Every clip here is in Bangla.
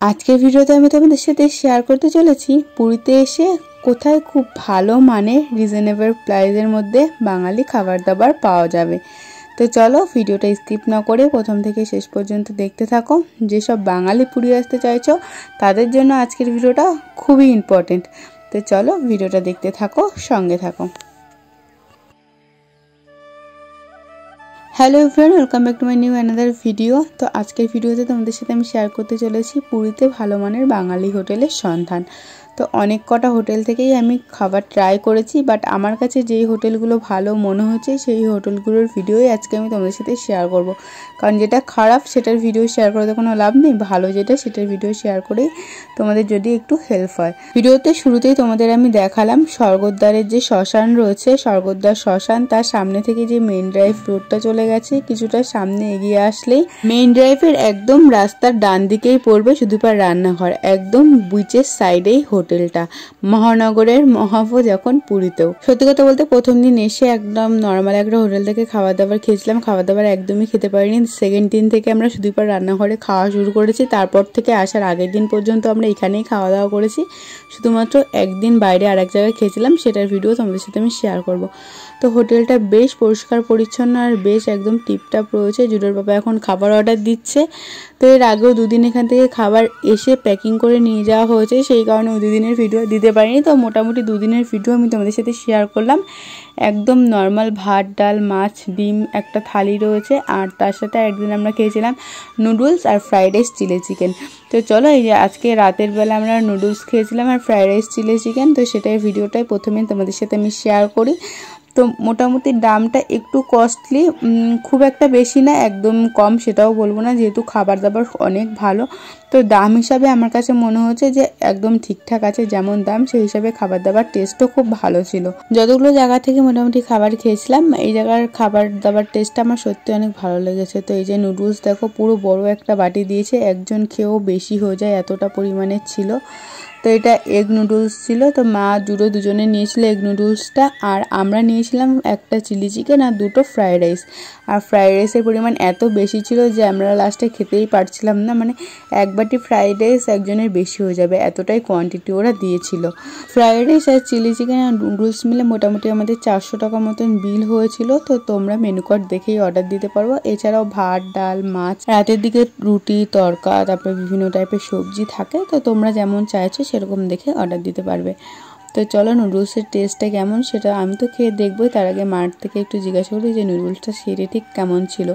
আজকের ভিডিওতে আমি তোমাদের সাথে শেয়ার করতে চলেছি পুরীতে এসে কোথায় খুব ভালো মানে রিজনেবল প্রাইসের মধ্যে বাঙালি খাবার দাবার পাওয়া যাবে। তো চলো ভিডিওটা স্কিপ না করে প্রথম থেকে শেষ পর্যন্ত দেখতে থাকো। যেসব বাঙালি পুরী আসতে চাইছো তাদের জন্য আজকের ভিডিওটা খুবই ইম্পর্টেন্ট। তো চলো ভিডিওটা দেখতে থাকো, সঙ্গে থাকো। Hello everyone, welcome back to my new another video. তো আজকের ভিডিওতে তোমাদের সাথে আমি শেয়ার করতে চলেছি পুরীতে ভালো মানের বাঙালি হোটেলের সন্ধান। তো অনেক কটা হোটেল থেকেই আমি খাবার ট্রাই করেছি, বাট আমার কাছে যেই হোটেলগুলো ভালো মনে হচ্ছে সেই হোটেলগুলোর ভিডিওই আজকে আমি তোমাদের সাথে শেয়ার করব। কারণ যেটা খারাপ সেটার ভিডিও শেয়ার করে তো কোনো লাভ নেই, ভালো যেটা সেটার ভিডিও শেয়ার করেই তোমাদের যদি একটু হেল্প হয়। ভিডিওতে শুরুতেই তোমাদের আমি দেখালাম স্বর্গদ্বারের যে শ্মশান রয়েছে, স্বর্গদ্বার শ্মশান, তার সামনে থেকে যে মেইন ড্রাইভ রোডটা চলে গেছে, কিছুটা সামনে এগিয়ে আসলেই মেইন ড্রাইভের একদম রাস্তার ডান দিকেই পড়বে সুদীপার রান্নাঘর, একদম বিচের সাইডেই হোটেলটা, মহানগরের মহাভোজ এখন পুরীতেও। সত্যি কথা বলতে প্রথম দিন এসে একদম নর্মাল একটা হোটেল থেকে খাবার দাবার খেয়েছিলাম, খাবার দাবার একদমই খেতে পারিনি। সেকেন্ড দিন থেকে আমরা সুদীপার রান্নাঘরে খাওয়া শুরু করেছি, তারপর থেকে আসার আগের দিন পর্যন্ত আমরা এখানেই খাওয়া দাওয়া করেছি। শুধুমাত্র একদিন বাইরে আর এক জায়গায় খেয়েছিলাম, সেটার ভিডিও তোমাদের সাথে আমি শেয়ার করব। তো হোটেলটা বেশ পরিষ্কার পরিচ্ছন্ন আর বেশ একদম টিপটাপ রয়েছে। জুডোর বাবা এখন খাবার অর্ডার দিচ্ছে। তো এর আগেও দুদিন এখান থেকে খাবার এসে প্যাকিং করে নিয়ে যাওয়া হয়েছে, সেই কারণে ওই দুদিনের ভিডিও দিতে পারিনি। তো মোটামুটি দুদিনের ভিডিও আমি তোমাদের সাথে শেয়ার করলাম। একদম নর্মাল ভাত, ডাল, মাছ, ডিম একটা থালি রয়েছে, আর তার সাথে একদিন আমরা খেয়েছিলাম নুডলস আর ফ্রাইড রাইস, চিলি চিকেন। তো চলো, এই যে আজকে রাতের বেলা আমরা নুডলস খেয়েছিলাম আর ফ্রাইড রাইস, চিলি চিকেন। তো সেটাই ভিডিওটাই প্রথমে তোমাদের সাথে আমি শেয়ার করি। তো মোটামুটি দামটা একটু কস্টলি, খুব একটা বেশি না, একদম কম সেটাও বলবো না, যেহেতু খাবার দাবার অনেক ভালো। তো দাম হিসাবে আমার কাছে মনে হচ্ছে যে একদম ঠিকঠাক আছে, যেমন দাম সেই হিসাবে খাবার দাবার টেস্টও খুব ভালো ছিল। যতগুলো জায়গা থেকে মোটামুটি খাবার খেয়েছিলাম, এই জায়গার খাবার দাবার টেস্টটা আমার সত্যি অনেক ভালো লেগেছে। তো এই যে নুডলস দেখো, পুরো বড় একটা বাটি দিয়েছে, একজন খেয়েও বেশি হয়ে যায় এতটা পরিমাণের ছিল। তো এটা এগ নুডলস ছিল। তো মা দুজনে নিয়েছিল এগ নুডলসটা, আর আমরা নিয়েছিলাম একটা চিলি চিকেন আর দুটো ফ্রাইড রাইস। আর ফ্রাইড রাইসের পরিমাণ এত বেশি ছিল যে আমরা লাস্টে খেতেই পারছিলাম না, মানে এক বাটি ফ্রাইড রাইস একজনের বেশি হয়ে যাবে এতটাই কোয়ান্টিটি ওরা দিয়েছিল। ফ্রাইড রাইস আর চিলি চিকেন আর নুডলস মিলে মোটামুটি আমাদের 400 টাকা মতন বিল হয়েছিল। তো তোমরা মেনু কার্ড দেখেই অর্ডার দিতে পারবো। এছাড়াও ভাত, ডাল, মাছ, রাতের দিকে রুটি, তড়কা, তারপরে বিভিন্ন টাইপের সবজি থাকে। তো তোমরা যেমন চাইছো সেরকম দেখে অর্ডার দিতে পারবে। তো চলো নুডলসের টেস্টটা কেমন সেটা আমি তো খেয়ে দেখবোই, তার আগে মার থেকে একটু জিজ্ঞাসা করি যে নুডলসটা সেটা ঠিক কেমন ছিল।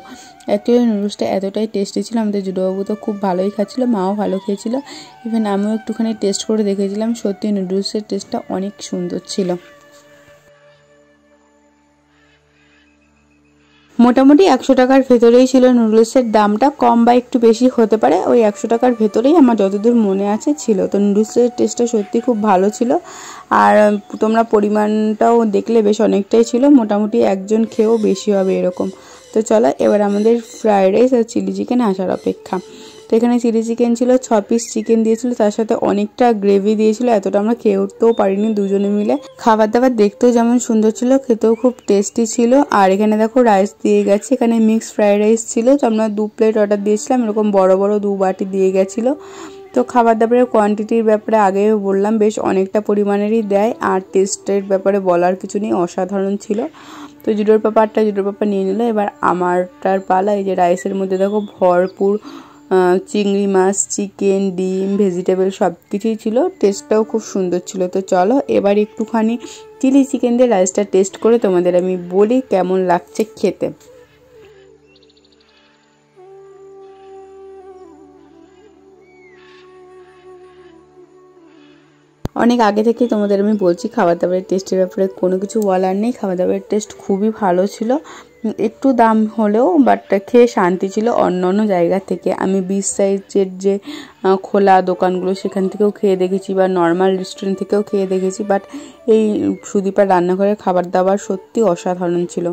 অ্যাকচুয়ালি নুডলসটা এতটাই টেস্টি ছিল, আমাদের জুডোবাবু তো খুব ভালোই খাচ্ছিল, মাও ভালো খেয়েছিল, ইভেন আমিও একটুখানি টেস্ট করে দেখেছিলাম। সত্যি নুডলসের টেস্টটা অনেক সুন্দর ছিল। মোটামুটি 100 টাকার ভেতরেই ছিল নুডলসের দামটা, কম বা একটু বেশি হতে পারে, ওই 100 টাকার ভেতরেই আমার যতদূর মনে আছে ছিল। তো নুডলসের টেস্টটা সত্যি খুব ভালো ছিল, আর তোমরা পরিমাণটাও দেখলে বেশ অনেকটাই ছিল, মোটামুটি একজন খেয়েও বেশি হবে এরকম। তো চলো এবার আমাদের ফ্রাইড রাইস আর চিলি চিকেন আসার অপেক্ষা। তো এখানে চিলি চিকেন ছিল, 6 পিস চিকেন দিয়েছিল, তার সাথে অনেকটা গ্রেভি দিয়েছিল, এতটা আমরা খেয়ে উঠতেও পারিনি দুজনে মিলে। খাবার দাবার দেখতেও যেমন সুন্দর ছিল, খেতেও খুব টেস্টি ছিল। আর এখানে দেখো রাইস দিয়ে গেছে, এখানে মিক্সড ফ্রাইড রাইস ছিল। তো আমরা 2 প্লেট অর্ডার দিয়েছিলাম, এরকম বড় বড় 2 বাটি দিয়ে গেছিলো। তো খাবার দাবারের কোয়ান্টিটির ব্যাপারে আগেও বললাম, বেশ অনেকটা পরিমাণেরই দেয়, আর টেস্টের ব্যাপারে বলার কিছু নেই, অসাধারণ ছিল। তো জুডোর পাপা নিয়ে নিল। এবার আমারটার পালা। এই যে রাইসের মধ্যে দেখো ভরপুর চিংড়ি মাছ, চিকেন, ডিম, ভেজিটেবল সব কিছুই ছিল, টেস্টটাও খুব সুন্দর ছিল। তো চলো এবার একটুখানি চিলি চিকেন দিয়ে রাইসটা টেস্ট করে তোমাদের আমি বলি কেমন লাগছে খেতে। অনেক আগে থেকেই তোমাদের আমি বলছি খাবার দাবারের টেস্টের ব্যাপারে কোনো কিছু বলার নেই, খাবার দাবারের টেস্ট খুবই ভালো ছিল। একটু দাম হলেও বাট খেয়ে শান্তি ছিল অন্য অন্য জায়গা থেকে। আমি বিচ সাইডের যে খোলা দোকানগুলো সেখান থেকেও খেয়ে দেখেছি, বা নর্মাল রেস্টুরেন্ট থেকেও খেয়ে দেখেছি, বাট এই সুদীপার রান্নাঘরের খাবার দাবার সত্যি অসাধারণ ছিল।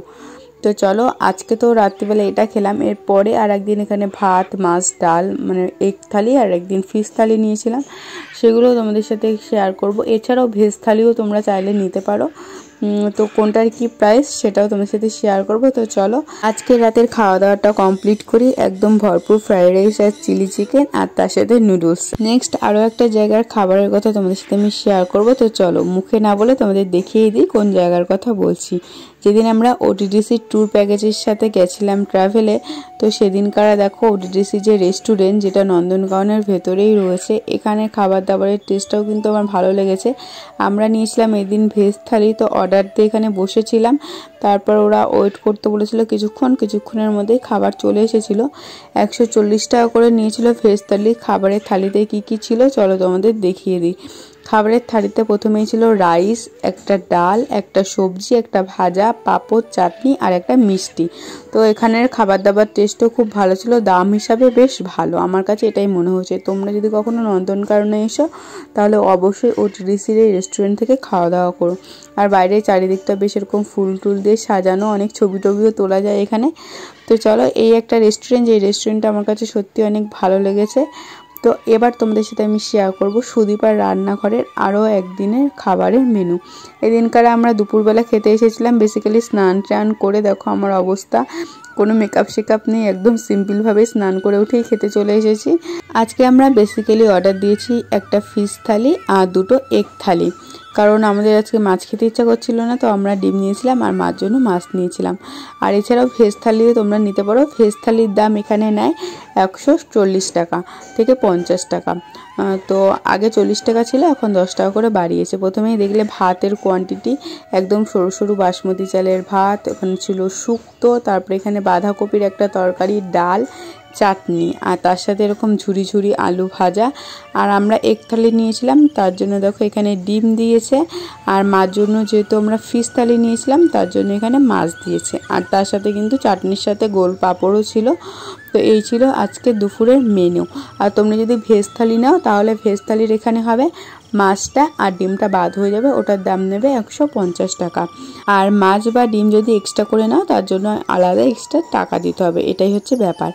তো চলো আজকে তো রাত্রিবেলা এটা খেলাম, এরপরে আর একদিন এখানে ভাত, মাছ, ডাল, মানে এগ থালি, আর একদিন ফিশ থালি নিয়েছিলাম, সেগুলো তোমাদের সাথে শেয়ার করব। এছাড়াও ভেজ থালিও তোমরা চাইলে নিতে পারো। তো কোনটার কি প্রাইস সেটাও তোমার সাথে শেয়ার করব। তো চলো আজকে রাতের খাওয়া দাওয়াটা কমপ্লিট করি। একদম ভরপুর ফ্রাইড রাইস আর চিলি চিকেন আর তার সাথে নুডলস। নেক্সট আরও একটা জায়গার খাবারের কথা তোমাদের সাথে আমি শেয়ার করব। তো চলো মুখে না বলে তোমাদের দেখিয়ে দিই কোন জায়গার কথা বলছি। যেদিন আমরা ওটিডিসি ট্যুর প্যাকেজের সাথে গেছিলাম ট্রাভেলে, তো সেদিনকার দেখো ওটিডিসি যে রেস্টুরেন্ট যেটা নন্দনকাননের ভেতরেই রয়েছে, এখানে খাবার দাবারের টেস্টটাও কিন্তু আমার ভালো লেগেছে। আমরা নিয়েছিলাম এদিন ভেজ থালি, তো অর্ডার দিয়ে এখানে বসেছিলাম। তারপর ওরা ওয়েট করতে বলেছিল কিছুক্ষণের মধ্যেই খাবার চলে এসেছিল। 140 টাকা করে নিয়েছিল ভেজ থালি। খাবারের থালিতে কি কি ছিল চলো তোমাদের দেখিয়ে দিই। খাবারের থালিতে প্রথমেই ছিল রাইস, একটা ডাল, একটা সবজি, একটা ভাজা, পাঁপড়, চাটনি আর একটা মিষ্টি। তো এখানের খাবার দাবার টেস্টও খুব ভালো ছিল, দাম হিসাবে বেশ ভালো, আমার কাছে এটাই মনে হয়েছে। তোমরা যদি কখনো নন্দনকাননে এসো তাহলে অবশ্যই ওটিডিসির এই রেস্টুরেন্ট থেকে খাওয়া দাওয়া করো। আর বাইরে চারিদিকটা বেশ এরকম ফুল টুল দিয়ে সাজানো, অনেক ছবি টবিও তোলা যায় এখানে। তো চলো এই একটা রেস্টুরেন্ট, যে রেস্টুরেন্টটা আমার কাছে সত্যি অনেক ভালো লেগেছে। তো এবার তোমাদের সাথে আমি শেয়ার করব সুদীপার রান্নাঘরের আরও একদিনের খাবারের মেনু। এদিনকার আমরা দুপুরবেলা খেতে এসেছিলাম, বেসিক্যালি স্নান টান করে দেখো আমার অবস্থা, কোনো মেকআপ শেকআপ নেই, একদম সিম্পলভাবে স্নান করে উঠেই খেতে চলে এসেছি। আজকে আমরা বেসিক্যালি অর্ডার দিয়েছি একটা ফিশ থালি আর দুটো এগ থালি, কারণ আমাদের আজকে মাছ খেতে ইচ্ছা করছিল না, তো আমরা ডিম নিয়েছিলাম আর মার জন্য মাছ নিয়েছিলাম। আর এছাড়াও ভেজ থালিও তোমরা নিতে পারো। ভেজ থালির দাম এখানে নেয় 140 টাকা থেকে 50 টাকা। তো আগে 40 টাকা ছিল, এখন 10 টাকা করে বাড়িয়েছে। প্রথমেই দেখলে ভাতের কোয়ান্টিটি একদম সরু সরু বাসমতি চালের ভাত, ওখানে ছিল শুক্তো, তারপরে এখানে বাঁধাকপির একটা তরকারি, ডাল, চাটনি আর তার সাথে এরকম ঝুরি ঝুরি আলু ভাজা। আর আমরা এক থালি নিয়েছিলাম, তার জন্য দেখো এখানে ডিম দিয়েছে। আর মার জন্য যেহেতু আমরা ফিশ থালি নিয়েছিলাম তার জন্য এখানে মাছ দিয়েছে। আর তার সাথে কিন্তু চাটনির সাথে গোল পাঁপড়ও ছিল। তো এই ছিল আজকে দুপুরের মেনু। আর তোমরা যদি ভেজ থালি নাও তাহলে ভেজ থালির এখানে হবে মাছটা আর ডিমটা বাদ হয়ে যাবে, ওটার দাম নেবে 150 টাকা। আর মাছ বা ডিম যদি এক্সট্রা করে নাও তার জন্য আলাদা এক্সট্রা টাকা দিতে হবে, এটাই হচ্ছে ব্যাপার।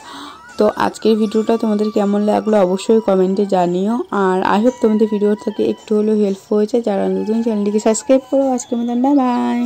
তো আজকের ভিডিওটা তোমাদের কেমন লাগলো অবশ্যই কমেন্টে জানিও। আর আই হোপ তোমাদের ভিডিও থেকে একটু হলেও হেল্প হয়েছে। যারা নতুন চ্যানেলটিকে সাবস্ক্রাইব করো। আজকের মতন বাই বাই।